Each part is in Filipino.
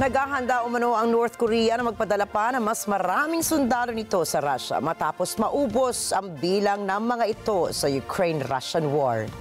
Naghahanda umano ang North Korea na magpadala pa ng mas maraming sundalo nito sa Russia matapos maubos ang bilang ng mga ito sa Ukraine-Russian war.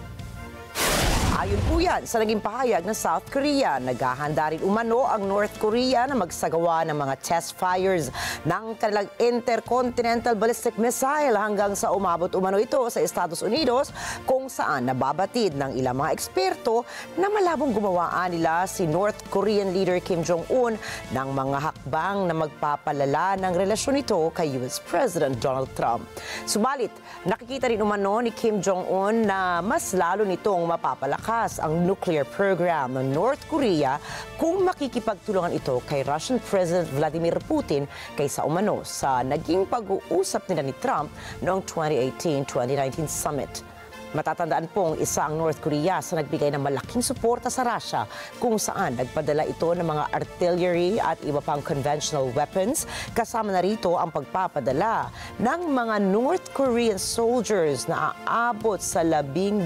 Ayon po yan sa naging pahayag ng South Korea, naghahanda rin umano ang North Korea na magsagawa ng mga test fires ng kanilang intercontinental ballistic missile hanggang sa umabot umano ito sa Estados Unidos, kung saan nababatid ng ilang mga eksperto na malabong gumawaan nila si North Korean leader Kim Jong-un ng mga hakbang na magpapalala ng relasyon nito kay US President Donald Trump. Subalit, nakikita rin umano ni Kim Jong-un na mas lalo nitong mapapalakas ang nuclear program ng North Korea kung makikipagtulungan ito kay Russian President Vladimir Putin kaysa umano sa naging pag-uusap nila ni Trump noong 2018-2019 summit. Matatandaan pong isa ang North Korea sa nagbigay ng malaking suporta sa Russia kung saan nagpadala ito ng mga artillery at iba pang conventional weapons. Kasama na rito ang pagpapadala ng mga North Korean soldiers na aabot sa 12,000.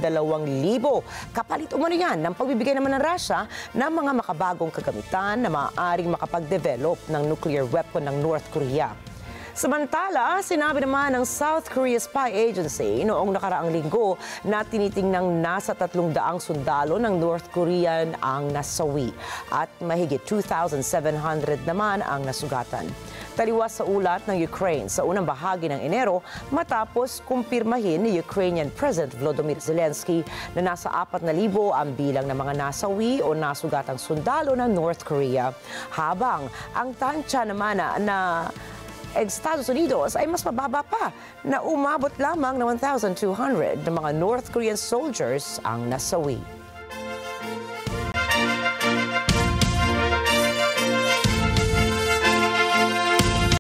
Kapalit umano yan ng pagbibigay naman ng Russia ng mga makabagong kagamitan na maaaring makapag-develop ng nuclear weapon ng North Korea. Samantala, sinabi naman ng South Korea Spy Agency noong nakaraang linggo na tinitingnang nasa 300 sundalo ng North Korean ang nasawi at mahigit 2,700 naman ang nasugatan. Taliwas sa ulat ng Ukraine sa unang bahagi ng Enero matapos kumpirmahin ni Ukrainian President Volodymyr Zelensky na nasa 4,000 ang bilang ng mga nasawi o nasugatang sundalo ng North Korea, habang ang tansya naman na Estados Unidos ay mas mababa pa na umabot lamang ng 1,200 ng mga North Korean soldiers ang nasawi.